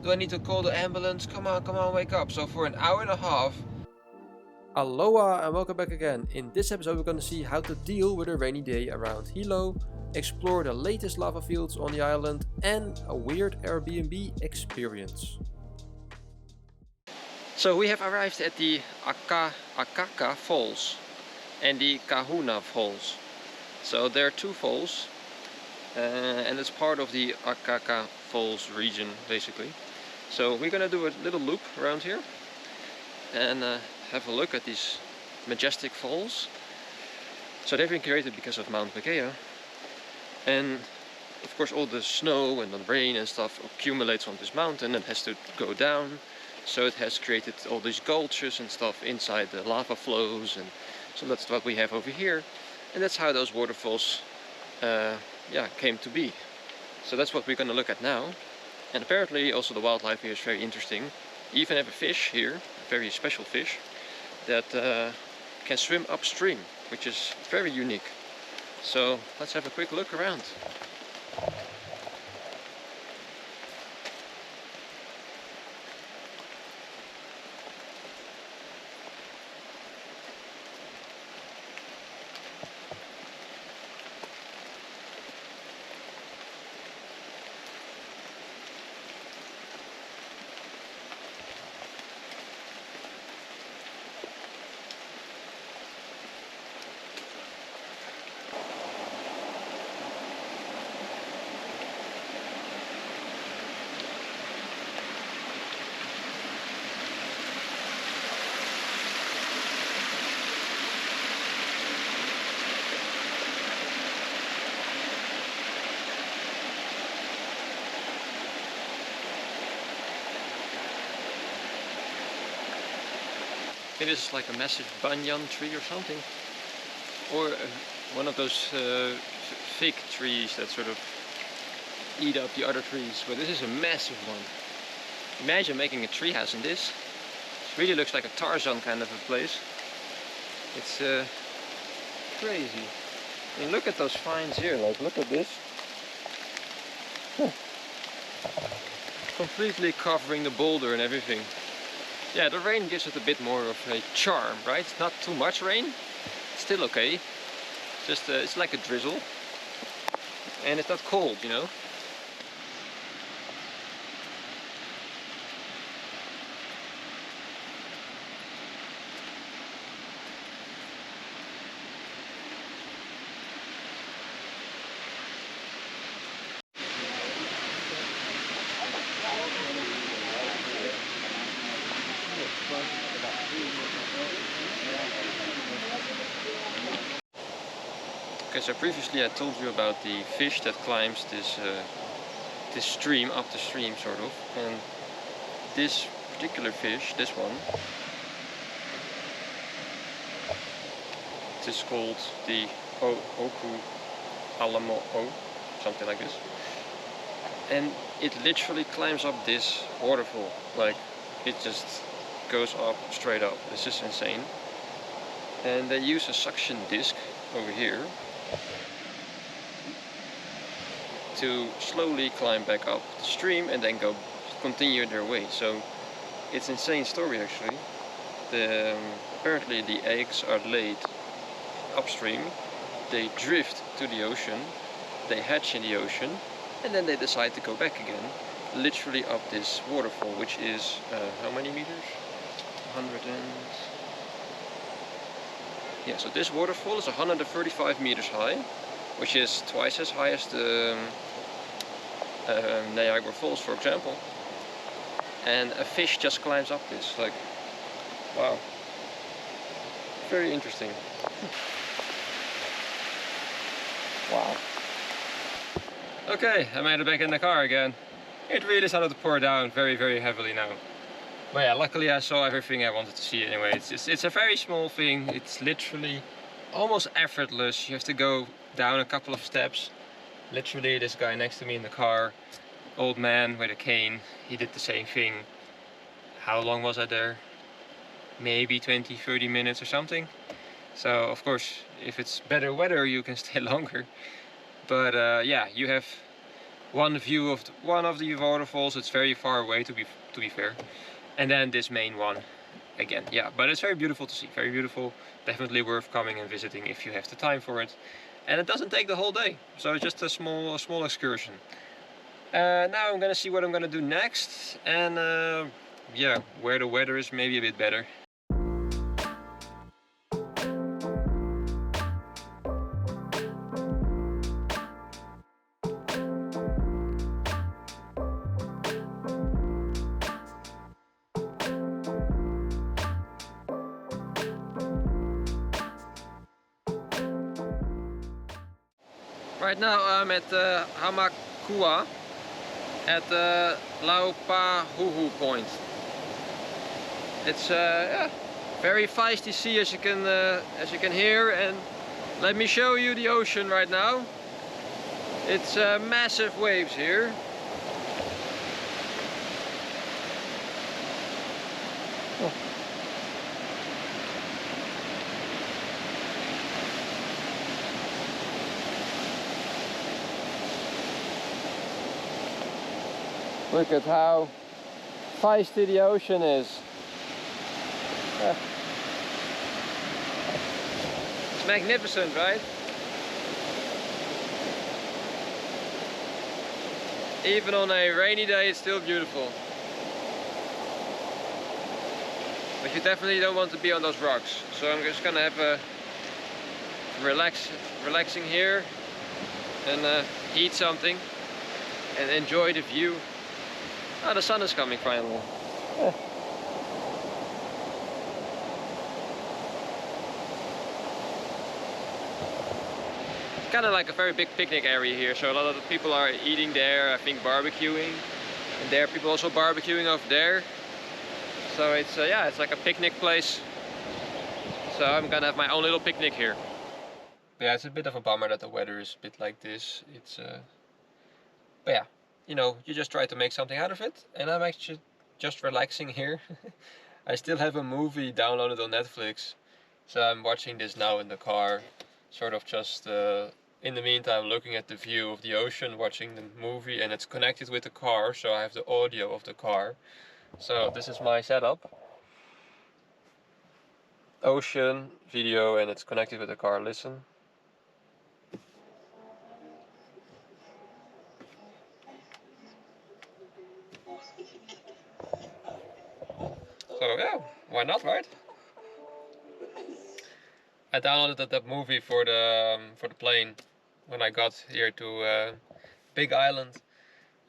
Do I need to call the ambulance? Come on, wake up. So for an hour and a half. Aloha and welcome back again. In this episode we're going to see how to deal with a rainy day around Hilo, explore the latest lava fields on the island, and a weird Airbnb experience. So we have arrived at the Akaka Falls and the Kahuna Falls. So there are two falls and it's part of the Akaka Falls region basically. So we're gonna do a little loop around here and have a look at these majestic falls. So they've been created because of Mount Makea, and of course all the snow and the rain and stuff accumulates on this mountain and has to go down. So it has created all these gulches and stuff inside the lava flows, and so that's what we have over here, and that's how those waterfalls came to be. So that's what we're going to look at now. And apparently also the wildlife here is very interesting. You even have a fish here, a very special fish, that can swim upstream, which is very unique. So let's have a quick look around. It is like a massive banyan tree or something, or one of those fig trees that sort of eat up the other trees, but this is a massive one. Imagine making a treehouse in this. It really looks like a Tarzan kind of a place. It's crazy. I mean, look at those vines here, like look at this. Completely covering the boulder and everything. Yeah, the rain gives it a bit more of a charm, right? It's not too much rain, it's still okay. Just it's like a drizzle, and it's not cold, you know. Okay, so previously I told you about the fish that climbs this this stream, up the stream sort of, and this particular fish, this one, it is called the Oahu Alamo, something like this, and it literally climbs up this waterfall, like it just goes up straight up. It's just insane. And they use a suction disc over here to slowly climb back up the stream and then continue their way. So it's an insane story actually. Apparently the eggs are laid upstream, they drift to the ocean, they hatch in the ocean, and then they decide to go back again, literally up this waterfall, which is how many meters? 100 and... yeah, so this waterfall is 135 meters high, which is twice as high as the Niagara Falls, for example. And a fish just climbs up this, like, wow. Very interesting. Wow. Okay, I made it back in the car again. It really started to pour down very, very heavily now. But yeah, luckily I saw everything I wanted to see anyway. It's a very small thing. It's literally almost effortless. You have to go down a couple of steps. Literally, this guy next to me in the car, old man with a cane, he did the same thing. How long was I there? Maybe 20-30 minutes or something. So of course, if it's better weather you can stay longer. But yeah, you have one view of one of the waterfalls. It's very far away, to be fair, and then this main one again. Yeah, but it's very beautiful to see, very beautiful. Definitely worth coming and visiting if you have the time for it. And it doesn't take the whole day, so it's just a small excursion. Now I'm gonna see what I'm gonna do next, and yeah, where the weather is maybe a bit better. Right now I'm at Hamakua at the Laupahuhu point. It's yeah, very feisty sea, as you can hear, and let me show you the ocean right now. It's massive waves here. Look at how feisty the ocean is. It's magnificent, right? Even on a rainy day, it's still beautiful. But you definitely don't want to be on those rocks. So I'm just gonna have a relaxing here and eat something and enjoy the view. Oh, the sun is coming finally. It's kind of like a very big picnic area here, so a lot of the people are eating there, I think barbecuing. And there are people also barbecuing over there. So it's yeah, it's like a picnic place. So I'm gonna have my own little picnic here. But yeah, it's a bit of a bummer that the weather is a bit like this. It's but yeah, you know, you just try to make something out of it, and I'm actually just relaxing here. I still have a movie downloaded on Netflix, so I'm watching this now in the car, sort of just in the meantime looking at the view of the ocean, watching the movie, and it's connected with the car, so I have the audio of the car. So this is my setup. Ocean, video, and it's connected with the car. Listen. So yeah, why not, right? I downloaded that movie for the plane when I got here to Big Island,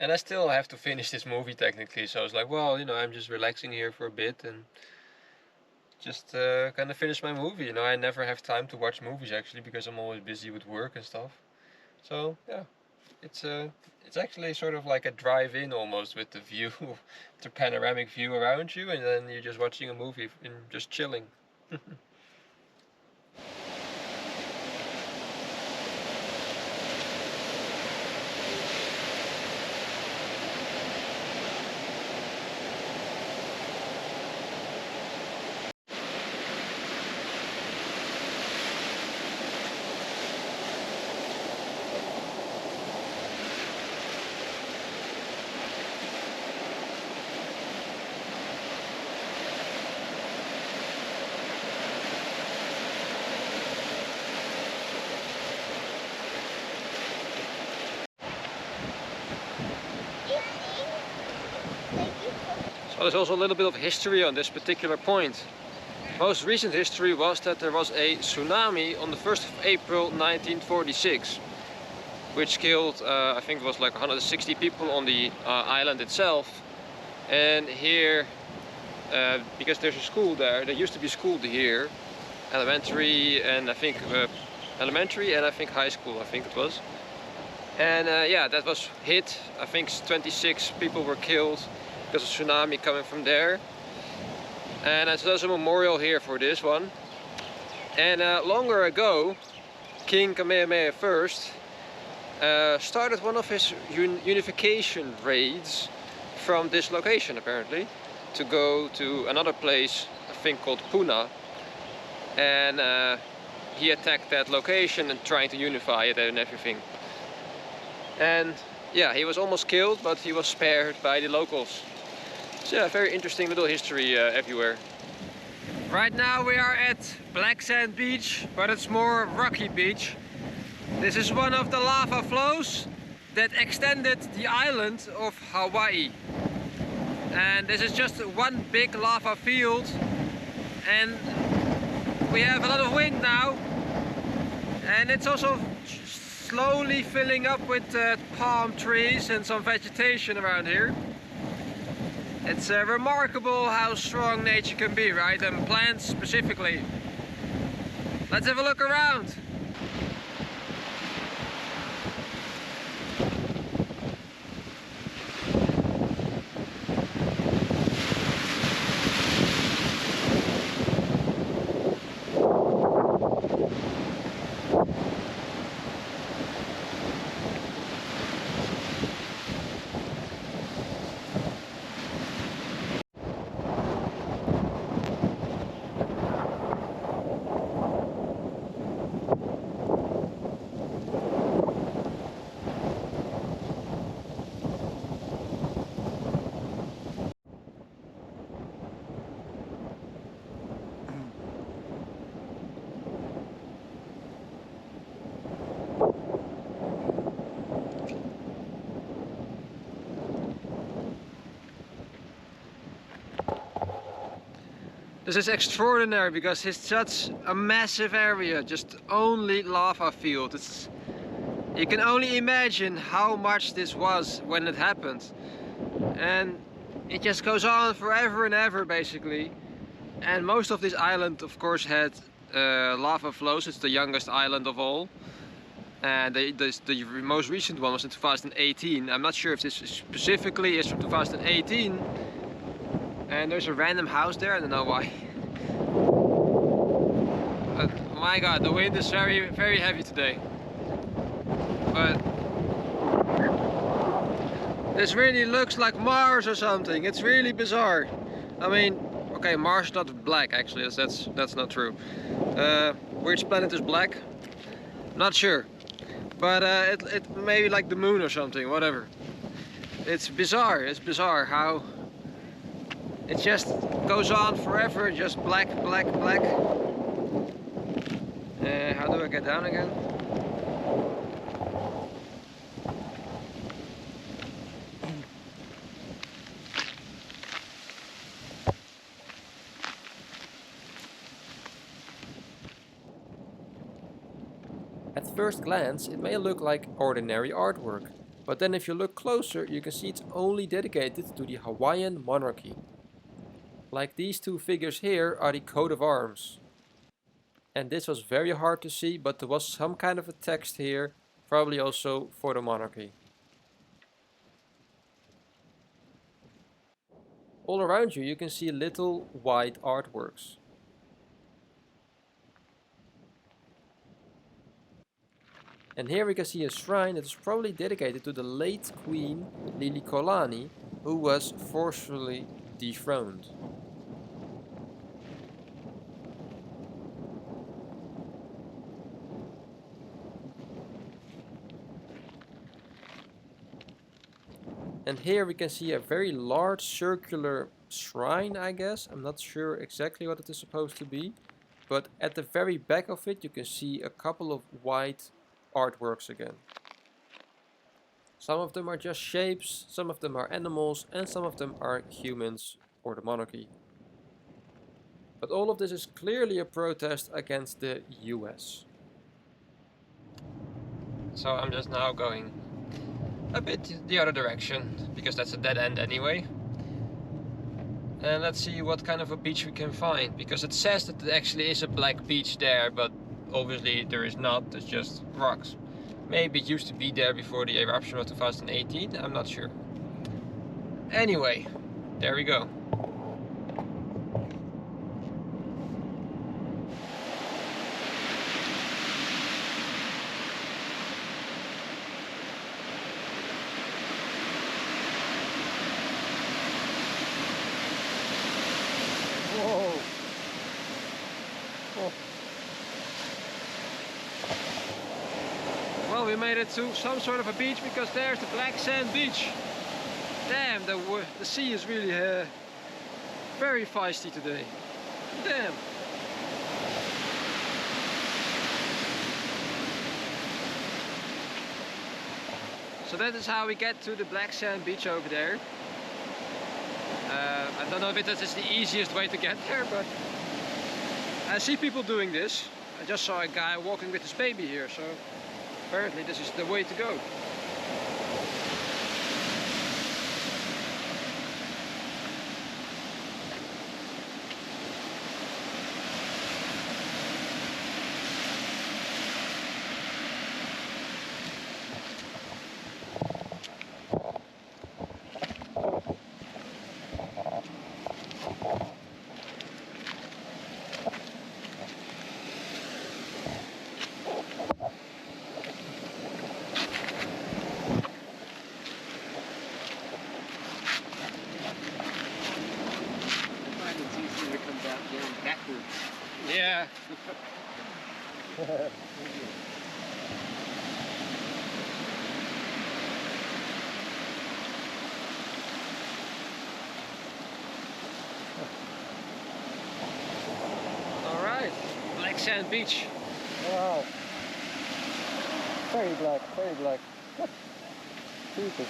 and I still have to finish this movie technically. So I was like, well, you know, I'm just relaxing here for a bit and just kind of finish my movie. You know, I never have time to watch movies actually because I'm always busy with work and stuff. So yeah, it's actually sort of like a drive-in almost, with the view, the panoramic view around you, and then you're just watching a movie and just chilling. So there's also a little bit of history on this particular point. Most recent history was that there was a tsunami on the 1st of April 1946, which killed, I think it was like 160 people on the island itself. And here, because there's a school there used to be a school here, elementary and I think high school, I think it was. And yeah, that was hit. I think 26 people were killed because of tsunami coming from there. And so there's a memorial here for this one. And longer ago, King Kamehameha I started one of his unification raids from this location, apparently, to go to another place, I think called Puna. And he attacked that location and trying to unify it and everything. And yeah, he was almost killed, but he was spared by the locals. So yeah, very interesting little history everywhere. Right now we are at Black Sand Beach, but it's more rocky beach. This is one of the lava flows that extended the island of Hawaii. And this is just one big lava field, and we have a lot of wind now, and it's also slowly filling up with palm trees and some vegetation around here. It's remarkable how strong nature can be, right? And plants specifically. Let's have a look around. This is extraordinary because it's such a massive area, just only lava field. You can only imagine how much this was when it happened. And it just goes on forever and ever basically. And most of this island of course had lava flows. It's the youngest island of all. And the most recent one was in 2018. I'm not sure if this specifically is from 2018. And there's a random house there, I don't know why. But my god, the wind is very, very heavy today. But this really looks like Mars or something. It's really bizarre. I mean, okay, Mars is not black actually, that's not true. Which planet is black? Not sure. But it may be like the moon or something, whatever. It's bizarre how it just goes on forever, just black, black, black. How do I get down again? At first glance, it may look like ordinary artwork, but then if you look closer, you can see it's only dedicated to the Hawaiian monarchy. Like these two figures here are the coat of arms. And this was very hard to see, but there was some kind of a text here, probably also for the monarchy. All around you can see little white artworks. And here we can see a shrine that is probably dedicated to the late Queen Lilikolani, who was forcefully dethroned. And here we can see a very large circular shrine, I guess. I'm not sure exactly what it is supposed to be. But at the very back of it you can see a couple of white artworks again. Some of them are just shapes, some of them are animals, and some of them are humans or the monarchy. But all of this is clearly a protest against the US. So I'm just now going a bit the other direction, because that's a dead end anyway. And let's see what kind of a beach we can find, because it says that there actually is a black beach there, but obviously there is not, it's just rocks. Maybe it used to be there before the eruption of 2018, I'm not sure. Anyway, there we go. Well, Well, we made it to some sort of a beach because there's the black sand beach. Damn, the sea is really very feisty today. Damn. So that is how we get to the black sand beach over there. I don't know if that is the easiest way to get there, but I see people doing this. I just saw a guy walking with his baby here, so apparently this is the way to go. Yeah. Alright, black sand beach. Wow. Very black, very black. Jesus.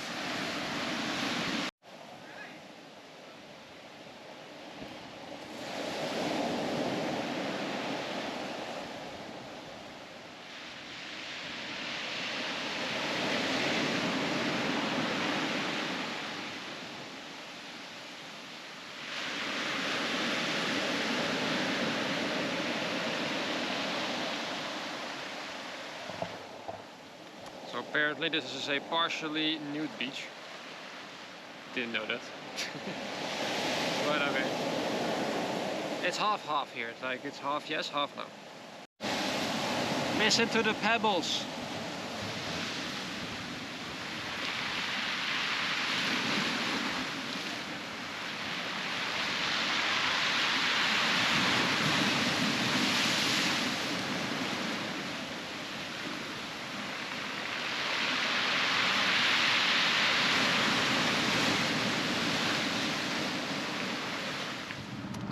So apparently this is a partially nude beach. Didn't know that. But okay. It's half-half here. It's like it's half yes, half no. Listen to the pebbles.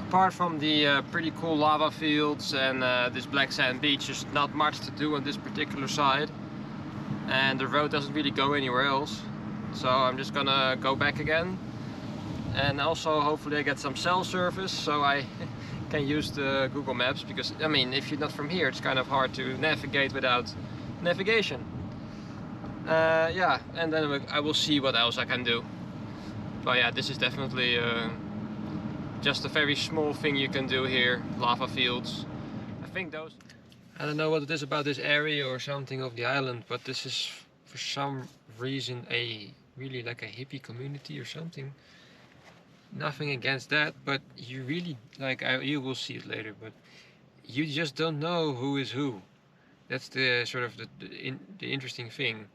Apart from the pretty cool lava fields and this black sand beach, there's not much to do on this particular side, and the road doesn't really go anywhere else, so I'm just gonna go back again, and also hopefully I get some cell service so I can use the Google Maps, because I mean, if you're not from here, it's kind of hard to navigate without navigation. Yeah, and then I will see what else I can do. But yeah, this is definitely just a very small thing you can do here. Lava fields. I think those... I don't know what it is about this area or something of the island, but this is for some reason really like a hippie community or something. Nothing against that, but you really, like, you will see it later, but you just don't know who is who. That's the sort of the interesting thing.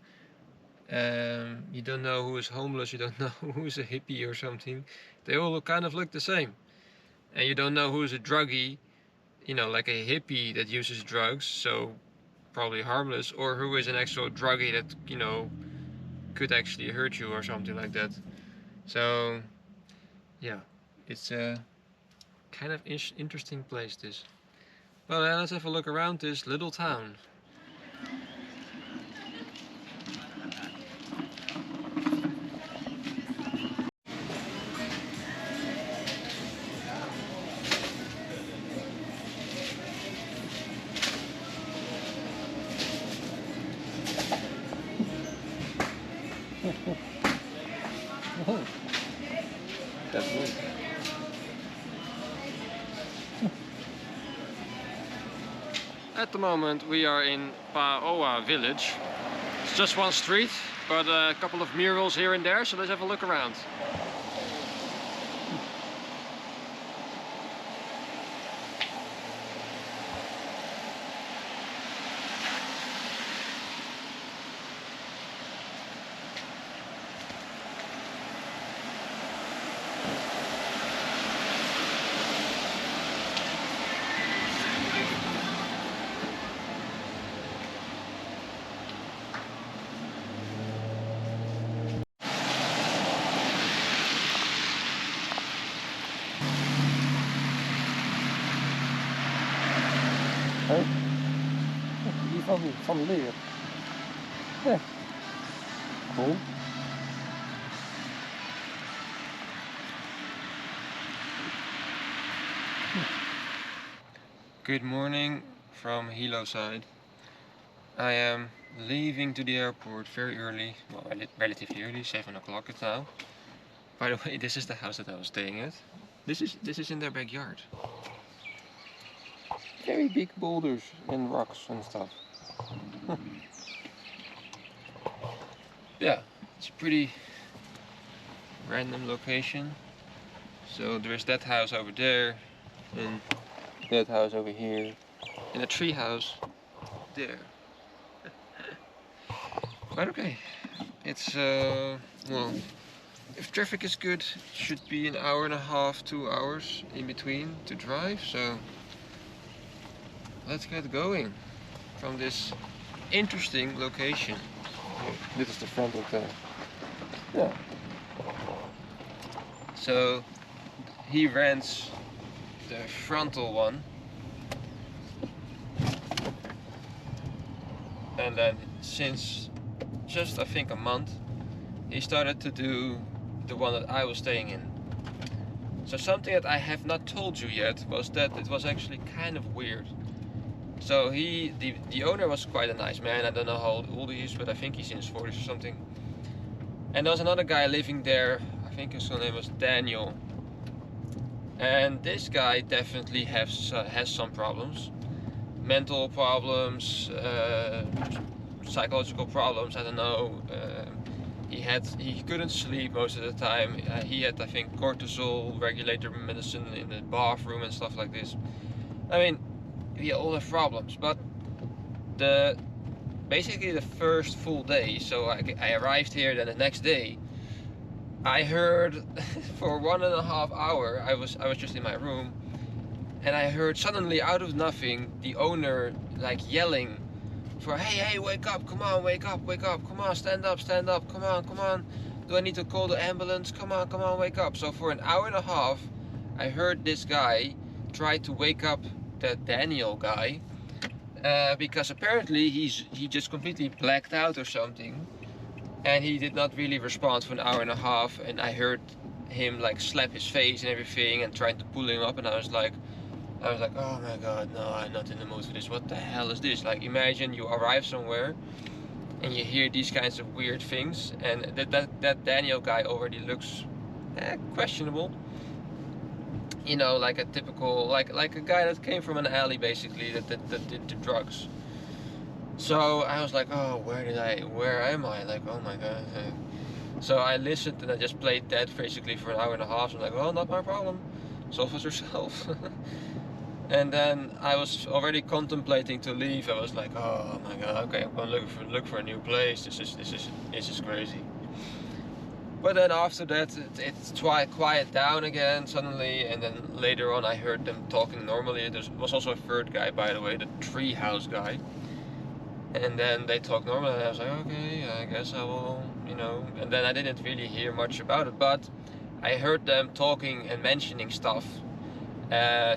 You don't know who is homeless, you don't know who is a hippie or something. They all kind of look the same. And you don't know who is a druggie, you know, like a hippie that uses drugs, so probably harmless, or who is an actual druggie that, you know, could actually hurt you or something like that. So yeah, it's a kind of interesting place, this. Well, let's have a look around this little town. That's good. At the moment we are in Paoa village. It's just one street, but a couple of murals here and there, so let's have a look around. Huh? Die van leer. Ja. Cool. Good morning from Hilo side. I am leaving to the airport very early, well, relatively early, 7 o'clock it's now. By the way, this is the house that I was staying at. This is in their backyard. Very big boulders and rocks and stuff. Yeah, it's a pretty random location. So there's that house over there, and that house over here, and a tree house there. But okay, it's well, if traffic is good, it should be an hour and a half, 2 hours in between to drive. So let's get going from this interesting location. This is the front of the, yeah. So he rents the frontal one, and then since just I think a month, he started to do the one that I was staying in. So something that I have not told you yet was that it was actually kind of weird. So the owner was quite a nice man. I don't know how old he is, but I think he's in his 40s or something. And there was another guy living there. I think his name was Daniel. And this guy definitely has some problems, mental problems, psychological problems. I don't know. He couldn't sleep most of the time. He had, I think, cortisol regulator medicine in the bathroom and stuff like this. I mean, we all have problems, but basically the first full day, so I arrived here, then the next day I heard for 1.5 hours I was just in my room, and I heard suddenly out of nothing the owner like yelling for, hey, wake up, come on, wake up, come on, stand up, come on, do I need to call the ambulance, come on, wake up. So for 1.5 hours I heard this guy try to wake up that Daniel guy, because apparently he just completely blacked out or something, and he did not really respond for 1.5 hours, and I heard him like slap his face and everything and trying to pull him up, and I was like, oh my god, no, I'm not in the mood for this. What the hell is this? Like, imagine you arrive somewhere and you hear these kinds of weird things, and that Daniel guy already looks questionable. You know, like a typical, like a guy that came from an alley basically, that did the drugs. So I was like, oh, where am I? Like, oh my god. So I listened and I just played that basically for 1.5 hours. I'm like, well, not my problem, solve it yourself. And then I was already contemplating to leave. I was like, oh my god, okay, I'm gonna look for a new place. This is crazy. But then after that, it's quiet down again suddenly, and then later on I heard them talking normally. There was also a third guy, by the way, the treehouse guy. And then they talked normally, and I was like, okay, I guess I will, you know. And then I didn't really hear much about it, but I heard them talking and mentioning stuff,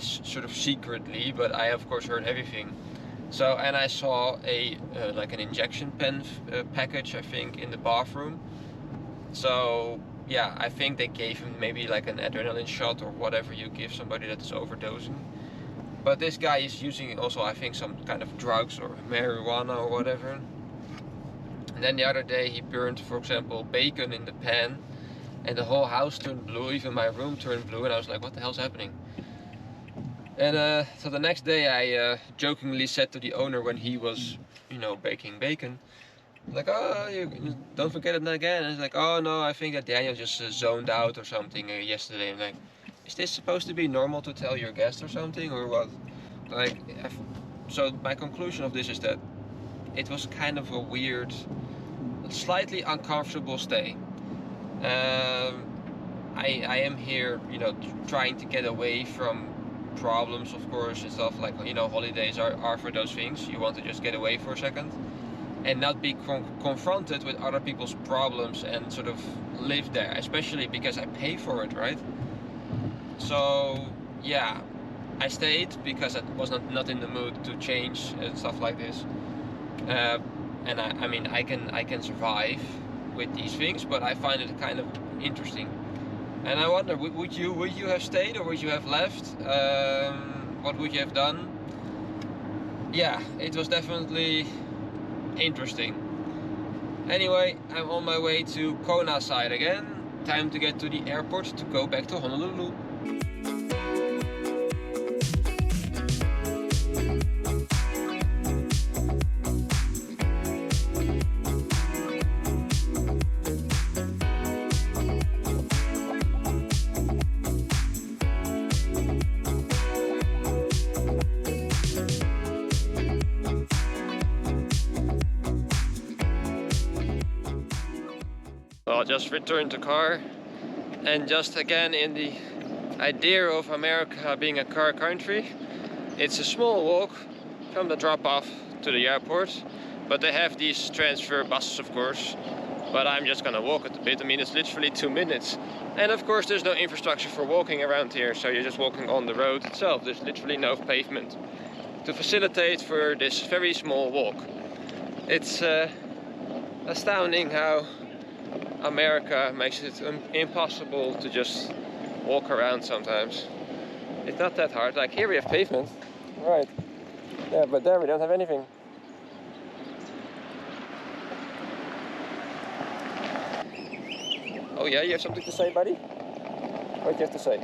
sort of secretly, but I of course heard everything. So, and I saw like an injection pen package, I think, in the bathroom. So yeah, I think they gave him maybe like an adrenaline shot or whatever you give somebody that is overdosing. But this guy is using also, I think, some kind of drugs or marijuana or whatever. And then the other day he burned, for example, bacon in the pan, and the whole house turned blue, even my room turned blue, and I was like, what the hell's happening? And so the next day I jokingly said to the owner when he was, you know, baking bacon, like, oh, you don't forget it again. And he's like, oh no, I think that Daniel just zoned out or something yesterday. I'm like, is this supposed to be normal to tell your guest or something, or what? Like, so my conclusion of this is that it was kind of a weird, slightly uncomfortable stay. I am here, you know, trying to get away from problems, of course, and stuff like, you know, holidays are for those things. You want to just get away for a second and not be confronted with other people's problems and sort of live there, especially because I pay for it, right? So yeah, I stayed because I was not in the mood to change and stuff like this. And I mean I can survive with these things, but I find it kind of interesting. And I wonder, would you have stayed or would you have left? What would you have done? Yeah, it was definitely interesting. Anyway, I'm on my way to Kona side again. Time to get to the airport to go back to Honolulu. Well, just returned the car, and just again in the idea of America being a car country, it's a small walk from the drop-off to the airport, but they have these transfer buses, of course, but I'm just gonna walk it a bit. I mean, it's literally 2 minutes, and of course there's no infrastructure for walking around here, so you're just walking on the road itself. There's literally no pavement to facilitate for this very small walk. It's astounding how America makes it impossible to just walk around sometimes. It's not that hard. Like here we have pavement, right? Yeah, but there we don't have anything. Oh yeah, you have something to say, buddy? What do you have to say?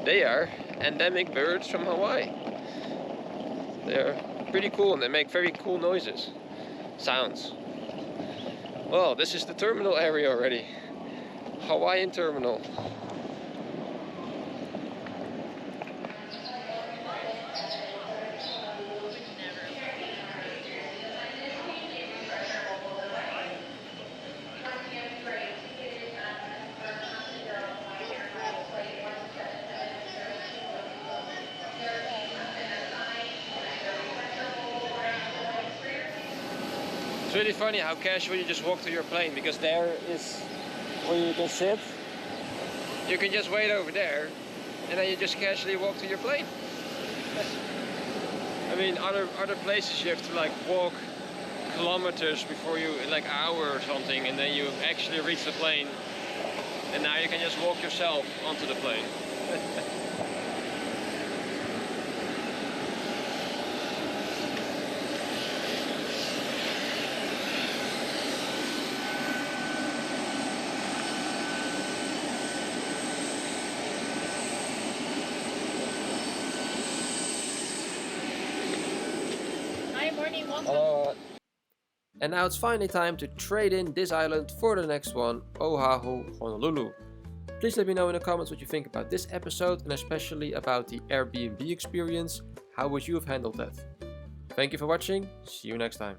They are endemic birds from Hawaii. They're pretty cool and they make very cool noises, sounds. Well, this is the terminal area already. Hawaiian terminal. It's really funny how casual you just walk to your plane, because there is where you can sit. You can just wait over there and then you just casually walk to your plane. I mean, other places you have to like walk kilometers before you, like an hour or something, and then you actually reach the plane, and now you can just walk yourself onto the plane. Aloha. And now it's finally time to trade in this island for the next one, Oahu, Honolulu. Please let me know in the comments what you think about this episode, and especially about the Airbnb experience. How would you have handled that? Thank you for watching, see you next time.